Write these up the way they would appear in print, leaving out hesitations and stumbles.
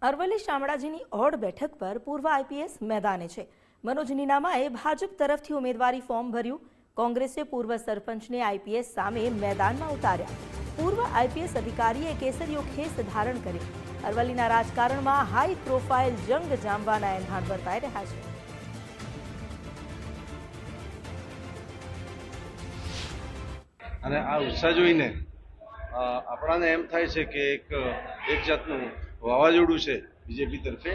Aravalli શામળાજીની odd બેઠક પર પૂર્વ આઈપીએસ મેદાને છે। મનોજ નીનામાએ ભાજપ તરફથી ઉમેદવારી ફોર્મ ભર્યું। કોંગ્રેસે પૂર્વ સરપંચને આઈપીએસ સામે મેદાનમાં ઉતાર્યા। પૂર્વ આઈપીએસ અધિકારીએ કેસરીયો ખેસ ધારણ કર્યો। અરવલ્લીના રાજકારણમાં હાઈ પ્રોફાઇલ જંગ જામવાના એંધાણ વર્તાઈ રહ્યા છે। અને આ ઉત્સાહ જોઈને આપણાને એમ થાય છે કે એક જાતનું વાવાઝોડું છે બીજેપી તરફે।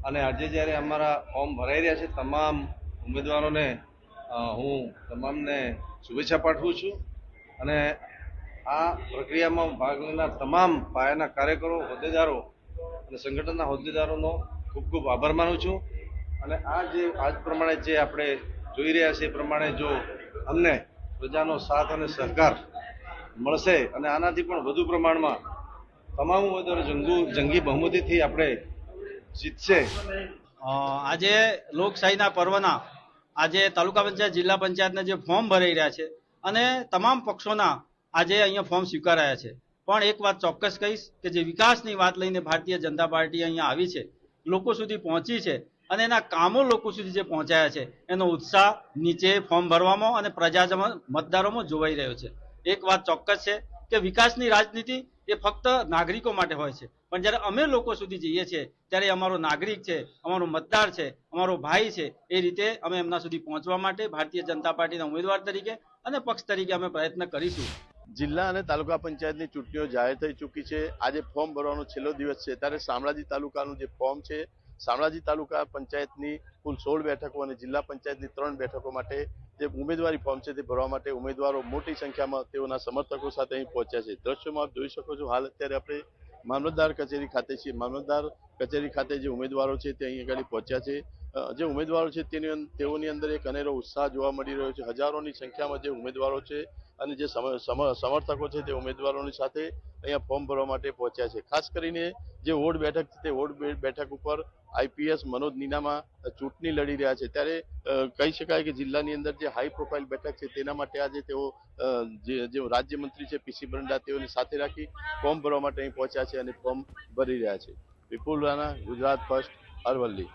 અને આજે જ્યારે અમારા ફોર્મ ભરાઈ રહ્યા છે તમામ ઉમેદવારોને હું તમામને શુભેચ્છા પાઠવું છું। અને આ પ્રક્રિયામાં ભાગ લેનાર તમામ પાયાના કાર્યકરો, હોદ્દેદારો અને સંગઠનના હોદ્દેદારોનો ખૂબ ખૂબ આભાર માનું છું। અને આજ પ્રમાણે જે આપણે જોઈ રહ્યા છીએ એ પ્રમાણે જો અમને પ્રજાનો સાથ અને સહકાર મળશે અને આનાથી પણ વધુ પ્રમાણમાં તમામ ઉમેદવારો જંગી બહુમતીથી આપણે જીતશે। આજે લોકશાહીના પર્વના આજે તાલુકા પંચાયત, જિલ્લા પંચાયતના જે ફોર્મ ભરાઈ રહ્યા છે અને તમામ પક્ષોના આજે અહીંયા ફોર્મ સ્વીકારાયા છે। પણ એક વાત ચોક્કસ કહીશ કે જે વિકાસની વાત લઈને ભારતીય જનતા પાર્ટી અહીંયા આવી છે, લોકો સુધી પહોંચી છે અને એના કામો લોકો સુધી જે પહોંચાયા છે એનો ઉત્સાહ નીચે ફોર્મ ભરવામાં અને પ્રજાજમાં મતદારોમાં જોવાઈ રહ્યો છે। એક વાત ચોક્કસ છે કે વિકાસની રાજનીતિ એ ફક્ત નાગરિકો માટે હોય છે, પણ જ્યારે અમે લોકો સુધી જઈએ છીએ ત્યારે અમારો નાગરિક છે, અમારો મતદાર છે, અમારો ભાઈ છે, એ રીતે અમે એમના સુધી પહોંચવા માટે ભારતીય જનતા પાર્ટીના ઉમેદવાર તરીકે અને પક્ષ તરીકે અમે પ્રયત્ન કરીશું। જિલ્લા અને તાલુકા પંચાયતની ચૂંટણીઓ જાહેર થઈ ચૂકી છે। આજે ફોર્મ ભરવાનો છેલ્લો દિવસ છે ત્યારે શામળાજી તાલુકાનું જે ફોર્મ છે, શામળાજી તાલુકા પંચાયતની કુલ 16 બેઠકો અને જિલ્લા પંચાયતની 3 બેઠકો માટે જે ઉમેદવારી ફોર્મ છે તે ભરવા માટે ઉમેદવારો મોટી સંખ્યામાં તેઓના સમર્થકો સાથે અહીં પહોંચ્યા છે। દ્રશ્યોમાં આપ જોઈ શકો છો, હાલ અત્યારે આપણે મામલતદાર કચેરી ખાતે છીએ। મામલતદાર કચેરી ખાતે જે ઉમેદવારો છે તે અહીં આગળ પહોંચ્યા છે। જે ઉમેદવારો છે તેઓની અંદર એક અનેરો ઉત્સાહ જોવા મળી રહ્યો છે। હજારોની સંખ્યામાં જે ઉમેદવારો છે અને જે સમર્થકો છે તે ઉમેદવારોની સાથે અહીંયા ફોર્મ ભરવા માટે પહોંચ્યા છે। ખાસ કરીને જે વોર્ડ બેઠક છે તે વોર્ડ બેઠક ઉપર આઈપીએસ મનોજ નીનામા ચૂંટણી લડી રહ્યા છે। ત્યારે કહી શકાય કે જિલ્લાની અંદર જે હાઈ પ્રોફાઇલ બેઠક છે તેના માટે આજે તેઓ જે રાજ્યમંત્રી છે પીસી બરંડા તેઓની સાથે રાખી ફોર્મ ભરવા માટે અહીં પહોંચ્યા છે અને ફોર્મ ભરી રહ્યા છે। વિપુલ રાણા, ગુજરાત ફર્સ્ટ, અરવલ્લી।